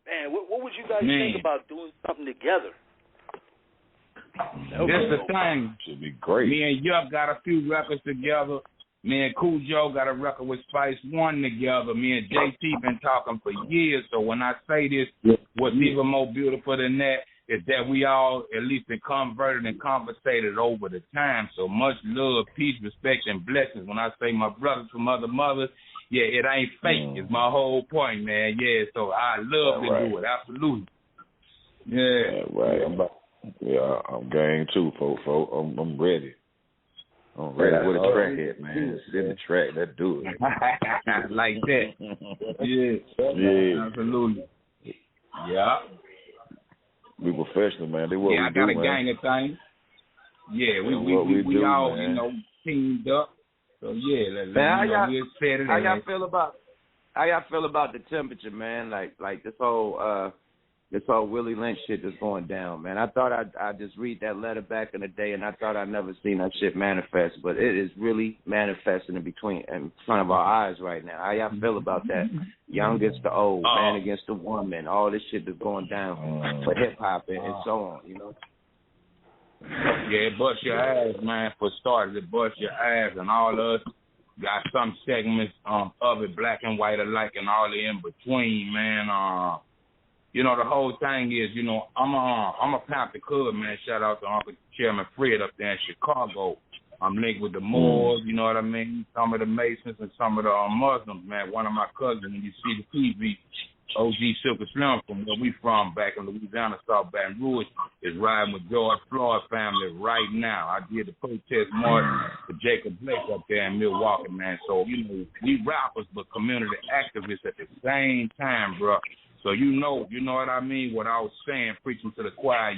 Man, what would you guys think about doing something together? That's the thing. Should be great. Me and Yup got a few records together. Me and Khujo got a record with Spice One together. Me and JT been talking for years. So when I say this, what's even more beautiful than that is that we all at least been converted and conversated over the time. So much love, peace, respect, and blessings. When I say my brothers from other mothers, yeah, it ain't fake. It's my whole point, man. Yeah, so I love to do it. Absolutely. Yeah. Right. I'm game too, folks. I'm ready. I'm ready. Where the track at, man? Send the track. Let's do it. Like that. Yeah. Absolutely. Yeah. We professional, man. They what we do, man. Yeah, I got a gang of things. Yeah, we all, man. Teamed up. So yeah, how y'all feel about the temperature, man? Like this whole Willie Lynch shit that's going down, man. I thought I'd just read that letter back in the day, and I thought I'd never seen that shit manifest, but it is really manifesting in front of our eyes right now. How y'all feel about that? Young against the old, man against the woman, all this shit that's going down for hip hop and so on, you know? Yeah, it bust your ass, man. For starters, it bust your ass, and all of us got some segments of it, black and white alike, and all the in between, man. You know, the whole thing is, you know, I'm a Panther Cub, man. Shout out to Uncle Chairman Fred up there in Chicago. I'm linked with the Moors, you know what I mean? Some of the Masons and some of the Muslims, man. One of my cousins, when you see the TV, OG Silver Slim from where we from, back in Louisiana, South Baton Rouge, is riding with George Floyd family right now. I did the protest march for Jacob Blake up there in Milwaukee, man. So, you know, we rappers but community activists at the same time, bro. So you know what I mean, what I was saying, preaching to the choir,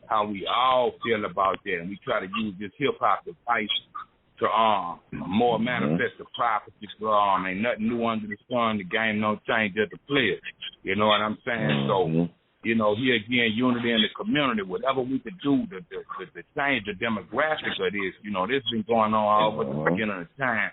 how we all feel about that. And we try to use this hip-hop device to more manifest the prophecy. Ain't nothing new under the sun. The game don't change at the player. You know what I'm saying? So, you know, here again, unity in the community, whatever we could do to change the demographic of this. You know, this been going on all but the beginning of time.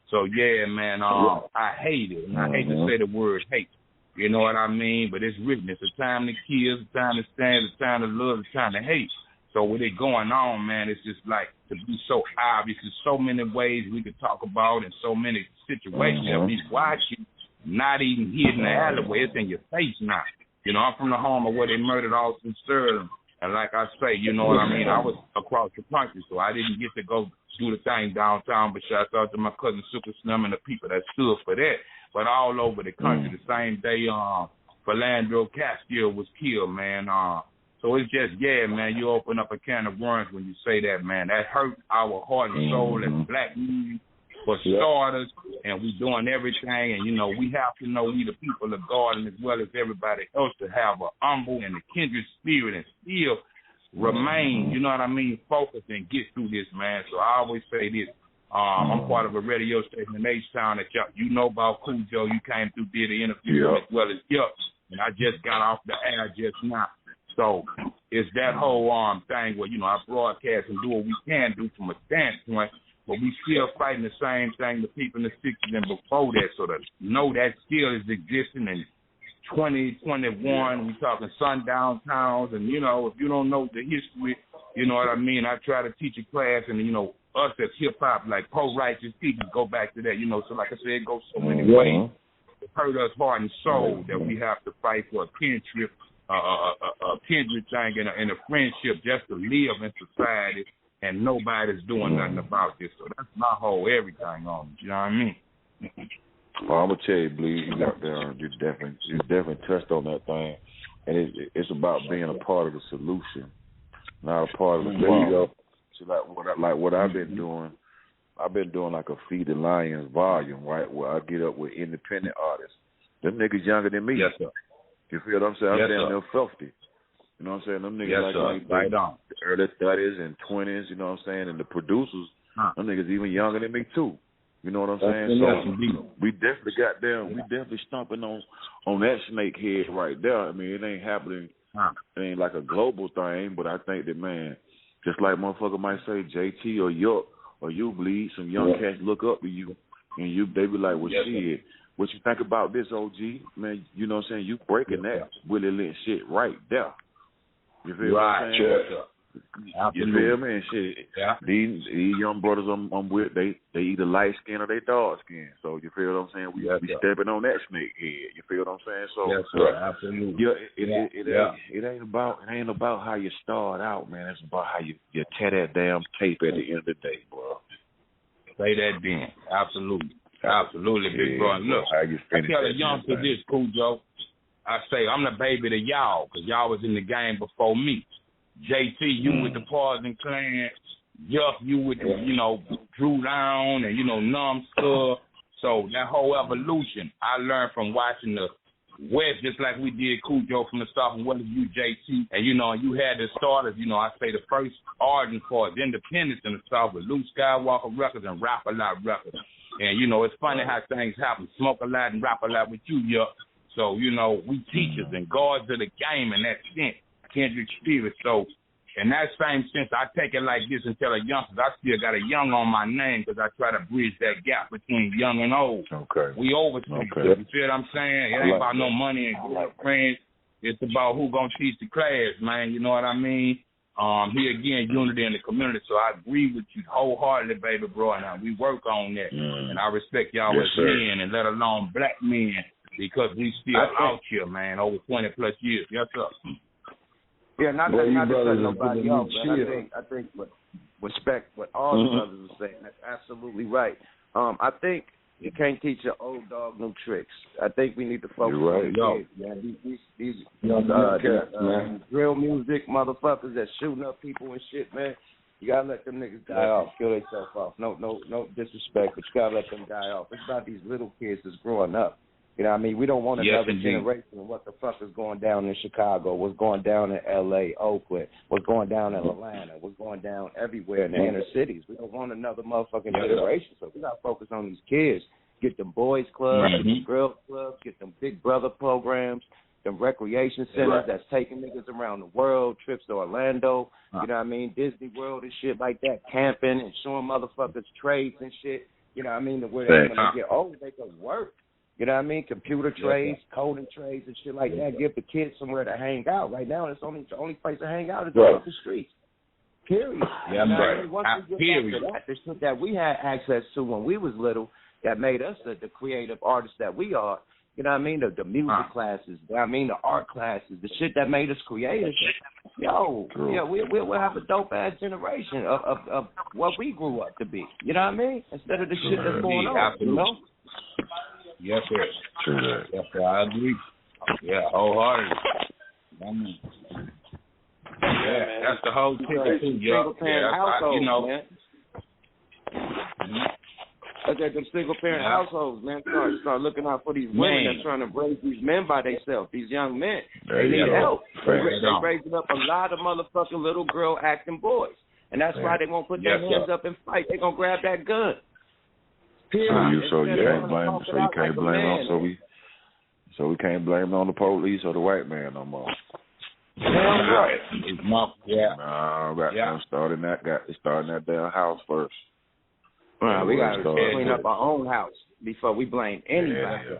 So, yeah, man, I hate it. And I hate to say the word hate. You know what I mean? But it's written. It's a time to kill, it's a time to stand, it's a time to love, it's a time to hate. So with it going on, man, it's just like to be so obvious. There's so many ways we could talk about and so many situations that we watch you, not even here in the alleyway. It's in your face now. You know, I'm from the home of where they murdered Austin Sterling. And like I say, you know what I mean? I was across the country, so I didn't get to go do the thing downtown, but shout out to my cousin Super Slim and the people that stood for that. But all over the country, the same day Philandro Castile was killed, man. So it's just, yeah, man, you open up a can of worms when you say that, man. That hurt our heart and soul as black men for starters, and we doing everything. And, you know, we have to know we the people of God and as well as everybody else to have a humble and a kindred spirit and still remain, you know what I mean, focused and get through this, man. So I always say this. I'm part of a radio station in H-Town that you know about Khujo. You came through, did an interview as well as and I just got off the air just now. So it's that whole thing where, you know, I broadcast and do what we can do from a standpoint, but we still fighting the same thing the people in the 60s and before that. So to know that still is existing in 2021, we talking sundown towns, and, you know, if you don't know the history, you know what I mean, I try to teach a class, and, you know, us as hip-hop, like pro-righteous teachers, go back to that, you know, so like I said, it goes so many ways. It hurt us heart and soul that we have to fight for a kinship, a kindred thing and a friendship just to live in society, and nobody's doing nothing about this. So that's my whole everything on it, you know what I mean? Well, I'm going to tell you, Bleed, you got there, you definitely touched on that thing, and it's about being a part of the solution, not a part of the problem. So like what I've been doing like a Feed the Lions volume, right, where I get up with independent artists. Them niggas younger than me. Yes, sir. You feel what I'm saying? I'm saying they're 50. You know what I'm saying? Them niggas right on. The early 30s and 20s, you know what I'm saying? And the producers, them niggas even younger than me too. You know what I'm saying? So we definitely got down. We definitely stomping on that snake head right there. I mean, it ain't happening. It ain't like a global thing, but I think that, man, just like motherfucker might say JT or York or you, Bleed, some young cats look up to you. and they be like, well, shit, what you think about this, OG? Man, you know what I'm saying? You breaking that Willie Lynch shit right there. You feel what I'm saying? Sure. You feel me? And shit, these young brothers I'm with, they either light skin or they dark skin. So you feel what I'm saying? We stepping on that snake head. You feel what I'm saying? So absolutely. It ain't about how you start out, man. It's about how you tear that damn tape at the end of the day, bro. Say that then. Absolutely, big bro. And look, I tell the youngsters this, Khujo. I say I'm the baby to y'all, because y'all was in the game before me. JT, you with the Poison Clan. Yuck, you with the, Drew Down and, Numbskull. So that whole evolution, I learned from watching the West, just like we did Khujo from the South, and what did you, JT? And, you had the starters, I say the first origin for independence in the South with Luke Skywalker Records and Rap A Lot Records. And, it's funny how things happen. Smoke a lot and rap a lot with you, Yuck. So, we teachers and guards of the game in that sense. Kendrick Stevens. So, in that same sense, I take it like this and tell the youngsters, I still got a young on my name because I try to bridge that gap between young and old. Okay. We overseas. Okay. You feel what I'm saying? It ain't about no money and good friends. It's about who gonna teach the class, man. You know what I mean? Here again, unity in the community. So I agree with you wholeheartedly, baby bro. Now we work on that, and I respect y'all as men, and let alone black men, because we still out here, man, over 20 plus years. Yes, sir. Yeah, not to cut nobody off, but I think what respect what all the brothers are saying. That's absolutely right. I think you can't teach an old dog new tricks. I think we need to focus on the kids. These drill music motherfuckers that shooting up people and shit, man. You gotta let them niggas die off, kill themselves off. No disrespect, but you gotta let them die off. It's about these little kids that's growing up. You know what I mean? We don't want another generation of what the fuck is going down in Chicago, what's going down in L.A., Oakland, what's going down in Atlanta, what's going down everywhere in the inner cities. We don't want another motherfucking generation. So we got to focus on these kids. Get them boys clubs, get them girls clubs, get them big brother programs, them recreation centers that's taking niggas around the world, trips to Orlando, you know what I mean, Disney World and shit like that, camping and showing motherfuckers trades and shit, you know what I mean, where when they get old, they can work. You know what I mean? Computer trades, coding trades, and shit like that. Give the kids somewhere to hang out. Right now, it's the only place to hang out is off the streets. Period. Yeah, I'm right. Once we get back to that, the shit that we had access to when we was little, that made us the creative artists that we are. You know what I mean? The music classes. You know what I mean? The art classes. The shit that made us creative. We'll have a dope ass generation of what we grew up to be. You know what I mean? Instead of the shit that's going on. You know? Yes, sir. True. Yes, sir. I agree. Yeah, wholeheartedly. That's the whole ticket too, yo. Households, man. Look at them single parent households, man. Start looking out for these women that's trying to raise these men by themselves. These young men, they need help. They raising up a lot of motherfucking little girl acting boys, and that's why they won't put their hands up and fight. They gonna grab that gun. So you can't blame them. So we can't blame it on the police or the white man no more. Right. It's starting that damn house first. Well, we got to clean up our own house before we blame anybody.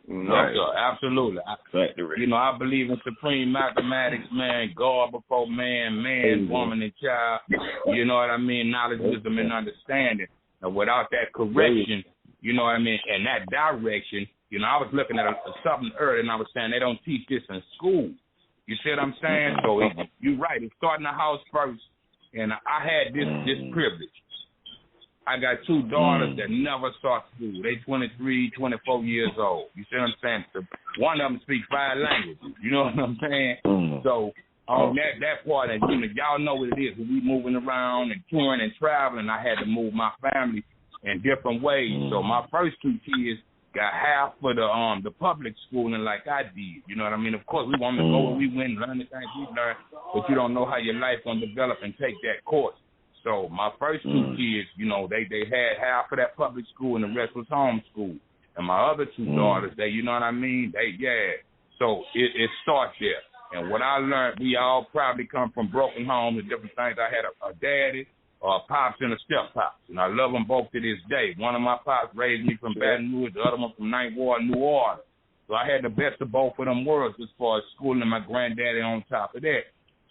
Absolutely. I believe in supreme mathematics, man. God before man, woman, and child. You know what I mean? Knowledge, wisdom, and understanding. And without that correction, you know what I mean, and that direction, I was looking at something earlier, and I was saying they don't teach this in school. You see what I'm saying? So you're right. It's starting the house first, and I had this privilege. I got two daughters that never saw school. They 23, 24 years old. You see what I'm saying? So one of them speaks 5 languages. You know what I'm saying? So on that part, and y'all know what it is. When we moving around and touring and traveling, I had to move my family in different ways. So my first 2 kids got half for the public schooling like I did. You know what I mean? Of course, we want to go where we went, learn the things we learned, but you don't know how your life gonna develop and take that course. So my first 2 kids, they had half of that public school and the rest was homeschool. And my other 2 daughters, you know what I mean? So it starts there. And what I learned, we all probably come from broken homes and different things. I had a daddy pops and a step pops, and I love them both to this day. One of my pops raised me from Baton Rouge, the other one from Ninth Ward, New Orleans. So I had the best of both of them worlds as far as schooling and my granddaddy on top of that.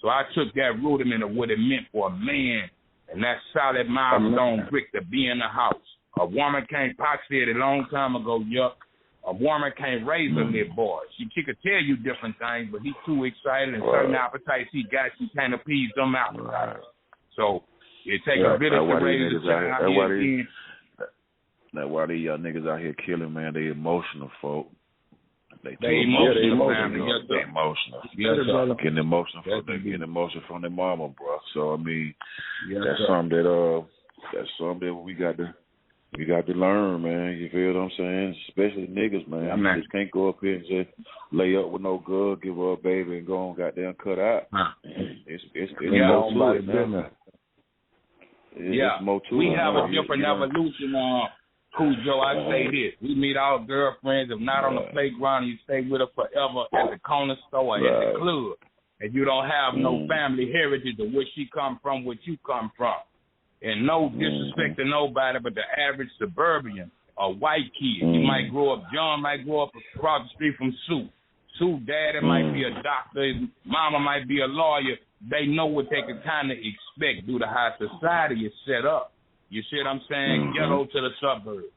So I took that rudiment of what it meant for a man and that solid milestone brick to be in the house. A woman can't, Pac said it a long time ago, a woman can't raise a little boy. She could tell you different things, but he's too excited and certain appetites he got, she can't appease them appetites. So it takes a village to raise a child. That's why these young niggas out here killing, man. They emotional, folk. They emotional. They emotional. Getting emotional from their mama, bro. So I mean, that's something that we got to learn, man. You feel what I'm saying? Especially niggas, man. You just can't go up here and just lay up with no girl, give her a baby, and go on goddamn cut out. It's more to it, man. It's more to it. We have a different evolution on. Khujo, I say this. We meet our girlfriends, if not on the playground, you stay with her forever at the corner store or at the club. And you don't have no family heritage of where she come from, where you come from. And no disrespect to nobody, but the average suburban or white kid. He might grow up, John might grow up across the street from Sue. Sue daddy might be a doctor, mama might be a lawyer. They know what they can kind of expect due to how society is set up. You see what I'm saying? Ghetto to the suburbs.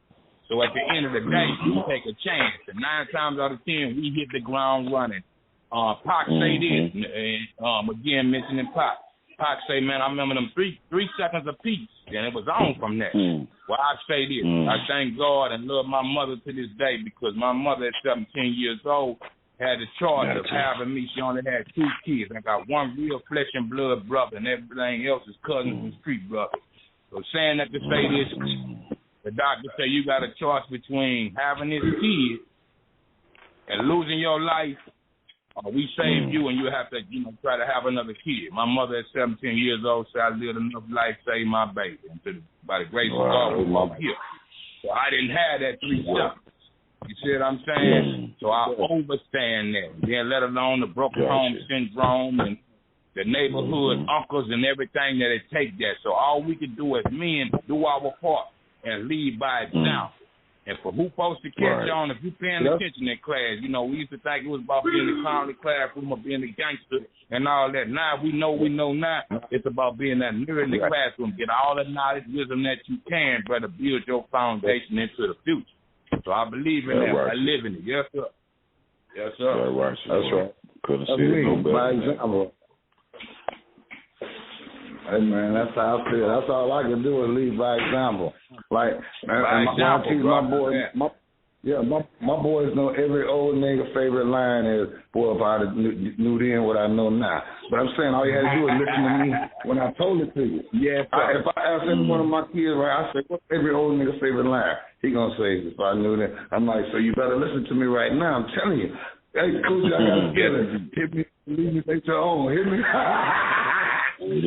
So at the end of the day, you take a chance. And 9 times out of 10, we hit the ground running. Pac say this, again mentioning Pac. Pac say, man, I remember them 3 seconds apiece, and it was on from that. Well, I say this. I thank God and love my mother to this day because my mother at 17 years old had the charge of having me. She only had 2 kids. I got 1 real flesh and blood brother, and everything else is cousins and street brothers. So saying that to say this, the doctor say you got a choice between having this kid and losing your life, or we save you and you have to, try to have another kid. My mother at 17 years old said I lived enough life to save my baby. And by the grace of God, we're here. So I didn't have that 3 seconds. You see what I'm saying? So I understand that. Then let alone the broken home syndrome and the neighborhood uncles and everything that it take that. So all we can do as men, do our part and lead by example. And for who supposed to catch on, if you paying attention in class, we used to think it was about being the clown classroom or being the gangster and all that. Now we know now it's about being that nerd in the classroom. Get all the knowledge, wisdom that you can, brother, build your foundation into the future. So I believe in that. I live in it. Yes, sir. Yes, sir. That's right. Couldn't see it no better. By example. Hey man, that's how I feel. That's all I can do is lead by example. Like, my boys know every old nigga favorite line is, boy, if I knew then what I know now. But I'm saying all you had to do is listen to me when I told it to you. Yeah. If I ask any one of my kids, I say, what's every old nigga favorite line? He gonna say, if I knew that. I'm like, so you better listen to me right now. I'm telling you. Hey, Khujo, I got a feeling. Hit me, believe me, take your own. Hit me. Believe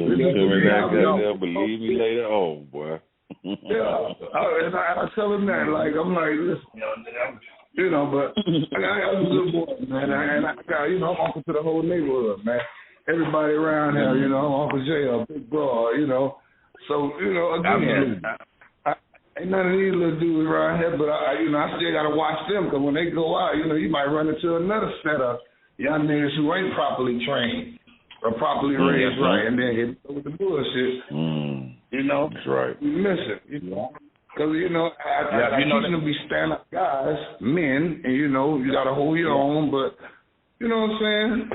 me later on, boy. And I tell him that, I'm like, listen, but I got a good boy, man, and I got, I'm uncle to the whole neighborhood, man. Everybody around here, I'm Uncle Jay, a big bro, So, again, ain't none of these little dudes around here, but I still got to watch them, because when they go out, you might run into another set of young niggas who ain't properly trained. Or properly raised right, and then hit with the bullshit. That's right. We miss it, Because, I teach them to be stand-up guys, men, and, you got to hold your own, but, you know what I'm saying?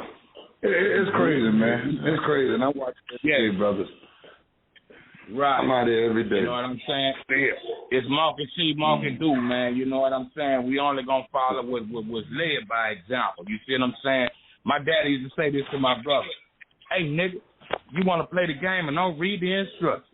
It's crazy, man. It's crazy, and I watch it every day, brothers. Right. I'm out there every day. You know what I'm saying? It's monk and see, monk and do, man. You know what I'm saying? We only going to follow what was led by example. You see what I'm saying? My daddy used to say this to my brother. Hey, nigga, you want to play the game and don't read the instructions.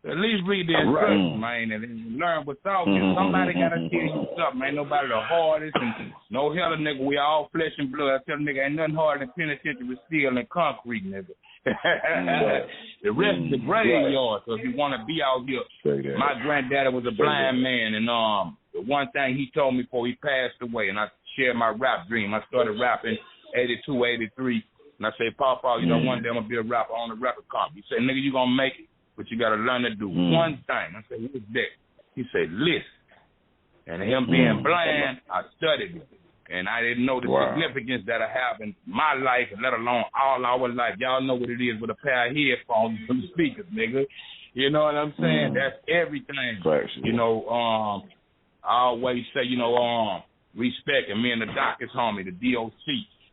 At least read the instructions, man, and learn what's out there. Somebody got to tell you something. Ain't nobody the hardest and no hell, nigga. We all flesh and blood. I tell a nigga, ain't nothing harder than penitentiary steel and concrete, nigga. The rest is the graveyard. So if you want to be out here, my granddaddy was a blind man, and the one thing he told me before he passed away, and I shared my rap dream. I started rapping 82, 83. And I say, Papa, one day I'm going to be a rapper on the record company. He said, nigga, you going to make it. but you got to learn to do one thing. I said, what's that? He said, listen. And him being blind, I studied it. And I didn't know the significance that I have in my life, and let alone all our life. Y'all know what it is with a pair of headphones and some speakers, nigga. You know what I'm saying? That's everything. You know, I always say, you know, respect. And me and the doc is homie, the DOC,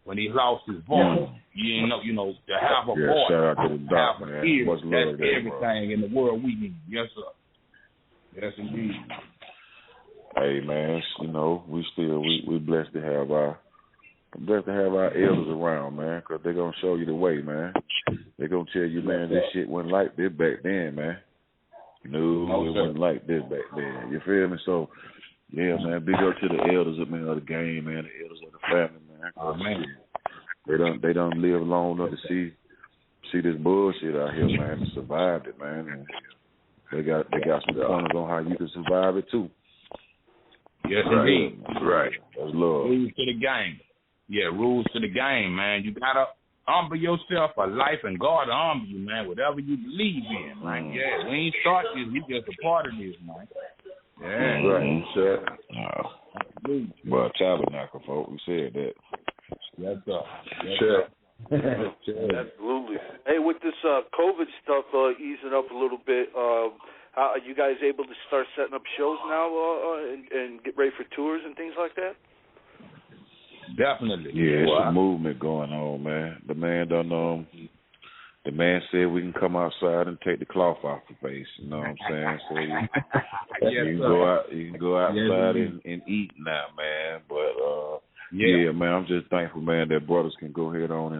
when he lost his voice. You know, to have a voice, shout out to the doc, man. Ear, much love that's everything in the world we need. Yes, sir. Yes, indeed. Hey, man, you know, we blessed to have our elders around, man, because they're going to show you the way, man. They're going to tell you, man, this shit wasn't like this back then, man. No, it wasn't like this back then. You feel me? So, yeah, man, big up to the elders of the game, man, the elders of the family, man. Oh, man. They don't live long enough to see this bullshit out here, man, and survived it, man. And they got some pointers on how you can survive it, too. Yes, indeed. Right. That's love. Rules to the game. Yeah, rules to the game, man. You got to humble yourself for life, and God will humble you, man, whatever you believe in, man. Yeah, we ain't start this. We just a part of this, man. Yeah. Right. Sure. Well, tabernacle, folks. We said that. Yes, sir. Sure. Absolutely. Hey, with this COVID stuff easing up a little bit, are you guys able to start setting up shows now and get ready for tours and things like that? Definitely. Yeah, it's a movement going on, man. The man said we can come outside and take the cloth off the face. You know what I'm saying? So you can go outside and eat now, man. But yeah, man, I'm just thankful, man, that brothers can go ahead on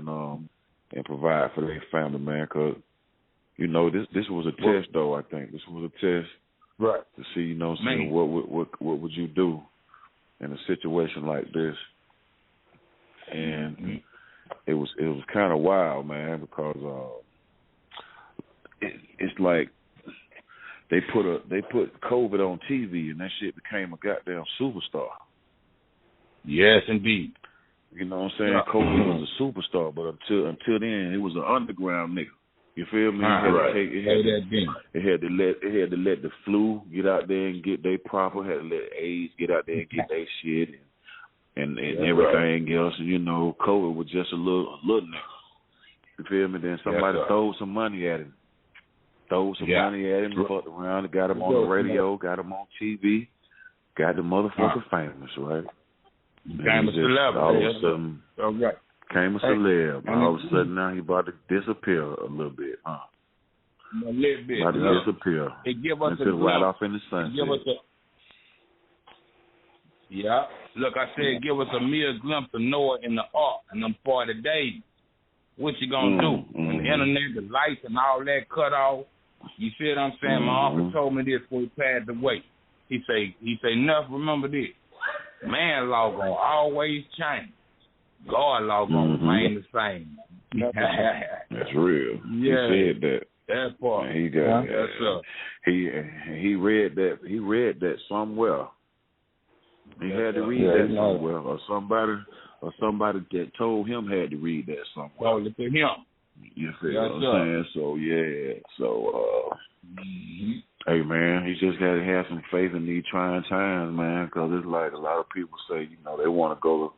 and provide for their family, man, because you know, this was a test, though. I think this was a test, right? To see, you know, saying what would you do in a situation like this, and it was kind of wild, man, because it's like they put COVID on TV, and that shit became a goddamn superstar. Yes, indeed. You know what I'm saying? COVID was a superstar, but until then, it was an underground nigga. You feel me? It had to let the flu get out there and get their proper. Had to let AIDS get out there and get their shit and everything else. And you know, COVID was just a little nigga. You feel me? Then somebody threw some money at him. Fucked around and got him on the radio, got him on TV, got the motherfucker famous, right? Became a celebrity. All of a sudden, became a celeb. All of a sudden now he about to disappear a little bit, huh? A little bit. About to disappear. It give us right off in the sunset. Look, I said give us a mere glimpse of Noah in the ark in them 40 days. What you gonna do? When the internet, the lights and all that cut off, you see what I'm saying? My uncle told me this before he passed away. He say, Nuff, remember this. Man law gonna always change. God law gonna remain the same. That's real. Yeah. He said that. That part. And he got he read that somewhere. He had to read that somewhere, or somebody that told him had to read that somewhere. Told it to him. You feel what I'm saying? So hey man, he just got to have some faith in these trying times, man, because it's like a lot of people say, you know, they want to go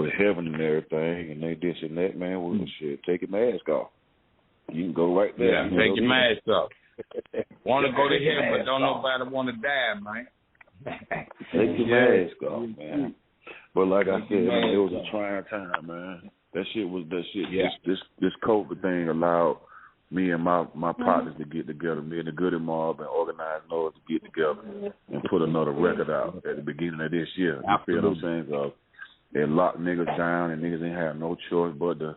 to heaven and everything, and they this and that, man. Well, shit, take your mask off. You can go right there. Yeah, take your mask off. Want to go to heaven, but don't nobody want to die, man. Take your mask off, man. But like I said, man, it was a trying time, man. This COVID thing allowed me and my partners to get together, me and the Goodie Mob and Organized Noise to get together and put another record out at the beginning of this year. You feel what I'm saying? So they locked niggas down and niggas didn't have no choice but to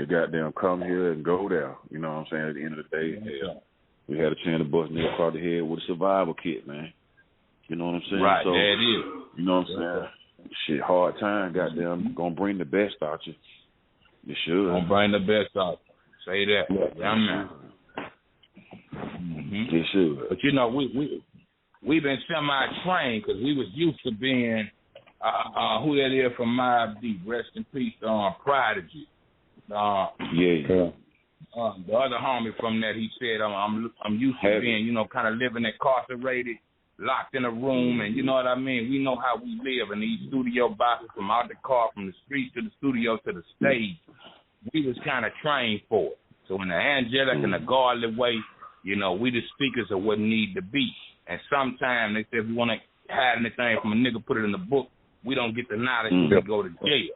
goddamn come here and go there. You know what I'm saying? At the end of the day, we had a chance to bust niggas across the head with a survival kit, man. You know what I'm saying? Right, so, there it is. You know what I'm saying? Shit, hard time, goddamn, gonna bring the best out you. You should. Gonna bring the best out. Say that. Yeah, man. You should. But you know, we've been semi-trained because we was used to being who that is from Mobb Deep. Rest in peace, Prodigy. the other homie from that, he said, I'm used to being, you know, kind of living incarcerated, locked in a room, and you know what I mean? We know how we live in these studio boxes, from out the car, from the street to the studio to the stage. We was kind of trained for it. So in the angelic and the godly way, you know, we the speakers of what need to be. And sometimes they say if we want to hide anything from a nigga, put it in the book, we don't get the knowledge when we go to jail.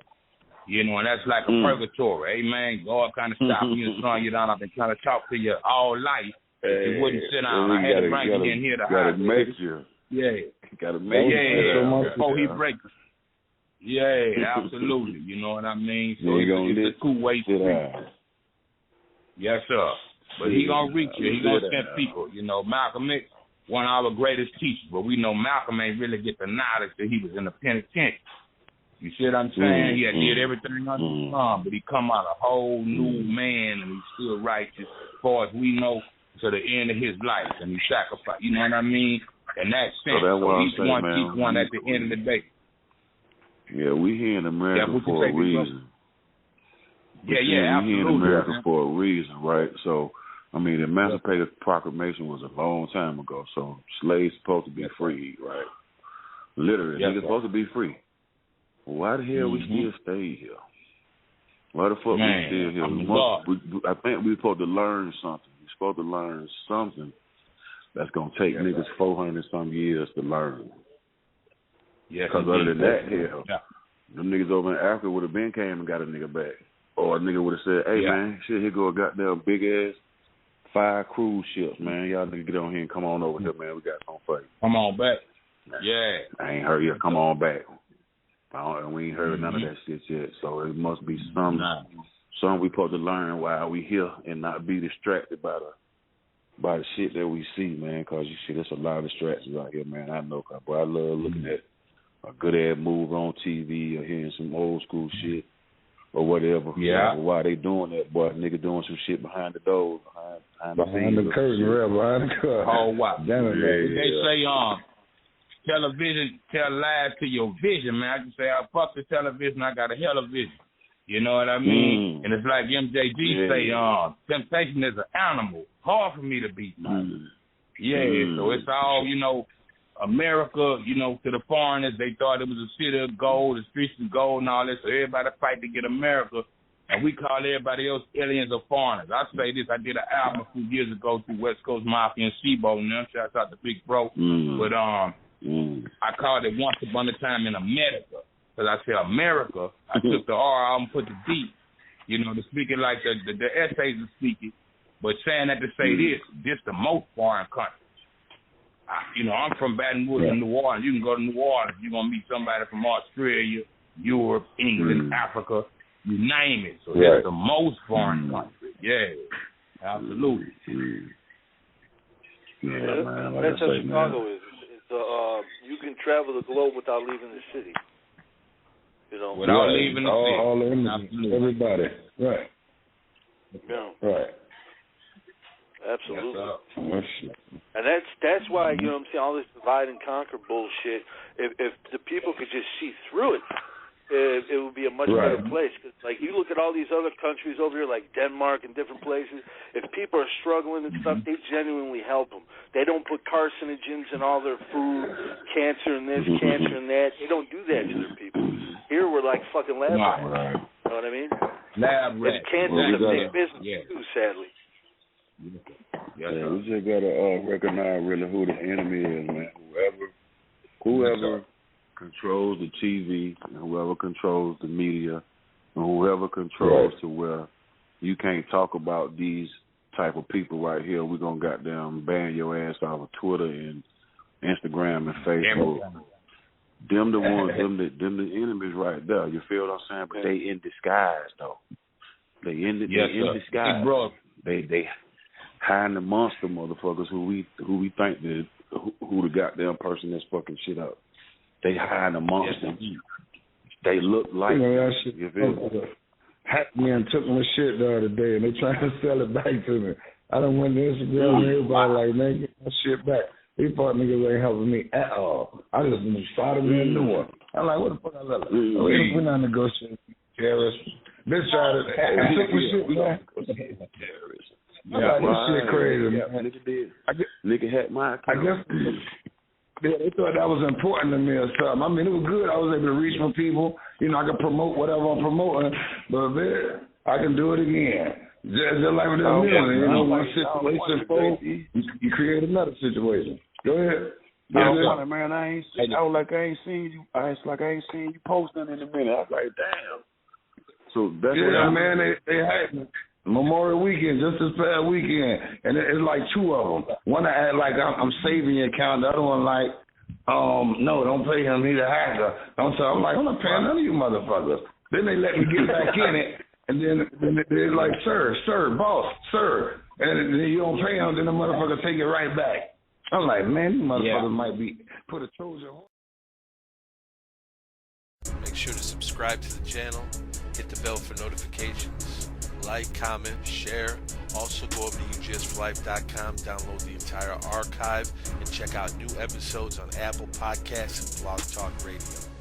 You know, and that's like a purgatory. Amen. God kind of stop you and slowing you down. I've been trying to talk to you all life. You wouldn't sit down. I had to bring you in here to hide. Gotta make you. Yeah. Gotta make you. Before he breaks. Yeah, absolutely. You know what I mean? So it's a two-way street. Yes, sir. But he gonna reach you. He gonna send people. You know, Malcolm X, one of our greatest teachers, but we know Malcolm ain't really get the knowledge that he was in the penitentiary. You see what I'm saying? He had did everything under the sun, but he come out a whole new man, and he's still righteous, as far as we know, to the end of his life, and he sacrificed. You know what I mean? In that sense, so each one teach one at the end of the day. Yeah, we here in America for a reason. Yeah, we absolutely. We here in America for a reason, right? So, I mean, the Emancipation Proclamation was a long time ago, so slaves supposed to be free, right? Literally, they're supposed to be free. Why the hell we still stay here? Why the fuck we still here? I think we're supposed to learn something. We're supposed to learn something that's going to take niggas 400-some years to learn. Because other than that, hell, them niggas over in Africa would have been came and got a nigga back. Or a nigga would have said, hey, man, shit, here go a goddamn big-ass 5 cruise ships, man. Y'all niggas get on here and come on over here, man. We got something for you. Come on back. Yeah. I ain't heard you. Come on back. We ain't heard none of that shit yet. So it must be something we supposed to learn while we here and not be distracted by the shit that we see, man. Because you see, there's a lot of distractions out here, man. I know, boy, I love looking at a good-ass movie on TV or hearing some old-school shit or whatever. Yeah. Why they doing that, boy? Nigga doing some shit behind the doors, behind the curtain, behind the curtain. Oh, wow. They say, television tell lies to your vision, man. I can say, I fuck the television, I got a hell of vision. You know what I mean? And it's like MJG say, temptation is an animal. Hard for me to beat. So it's all, you know, America, you know, to the foreigners, they thought it was a city of gold, the streets of gold and all this, so everybody fight to get America, and we call everybody else aliens or foreigners. I say this, I did an album a few years ago through West Coast Mafia and Sebo, and them, shouts out to Big Bro, but I called it Once Upon a Time in America, because I said America, I took the R out and put the D, you know, to speak it like the essays are speaking, but saying that to say this the most foreign country. You know, I'm from Baton Rouge and New Orleans. You can go to New Orleans, you're going to meet somebody from Australia, Europe, England, Africa, you name it. So that's the most foreign country. Yeah, absolutely. Man, like that's how Chicago is. You can travel the globe without leaving the city. You know, without leaving the city. All the everybody. Right. Yeah. Right. Absolutely. And that's why, you know what I'm saying, all this divide and conquer bullshit, if the people could just see through it, it would be a much better place. Cause, like, you look at all these other countries over here, like Denmark and different places, if people are struggling and stuff, they genuinely help them. They don't put carcinogens in all their food, cancer and this, cancer and that. They don't do that to their people. Here we're like fucking lab rats. You know what I mean? Lab rats. And cancer's a big business too, sadly. We just gotta recognize really who the enemy is, man. Whoever controls the TV, and whoever controls the media, and whoever controls to where you can't talk about these type of people right here, we're gonna goddamn ban your ass off of Twitter and Instagram and Facebook. Them the ones, them the enemies right there. You feel what I'm saying? But they in disguise though. They in disguise. They hiding the monster motherfuckers who we think that who the goddamn person that's fucking shit up. They hiding the monster. They look like that shit. Hacked me and took my shit the other day, and they trying to sell it back to me. I done went to Instagram and everybody like, man, get my shit back. These fuck niggas ain't helping me at all. I just started me a new one. I'm like, what the fuck I look like? We're not negotiating terrorists. Bitch tried to took my shit, man. Yeah, this shit crazy. Yeah, nigga had my account. I guess they thought that was important to me or something. I mean, it was good. I was able to reach my people. You know, I could promote whatever I'm promoting, but man, I can do it again. Just like with this music, you know, one situation falls, you create another situation. Go ahead. Man, I ain't seen you posting in a minute. I was like, damn. So that's man, they had Memorial Weekend, just this past weekend, and it's like two of them. One I had like I'm saving your account, the other one like, no, don't pay him, he's a hacker. I'm like, I'm not paying none of you motherfuckers. Then they let me get back in it, and then they're like, sir, boss, sir, and then you don't pay him, then the motherfucker take it right back. I'm like, man, these motherfuckers might be put a Trojan. Make sure to subscribe to the channel, hit the bell for notifications, like, comment, share. Also go over to UGSforlife.com, download the entire archive, and check out new episodes on Apple Podcasts and Blog Talk Radio.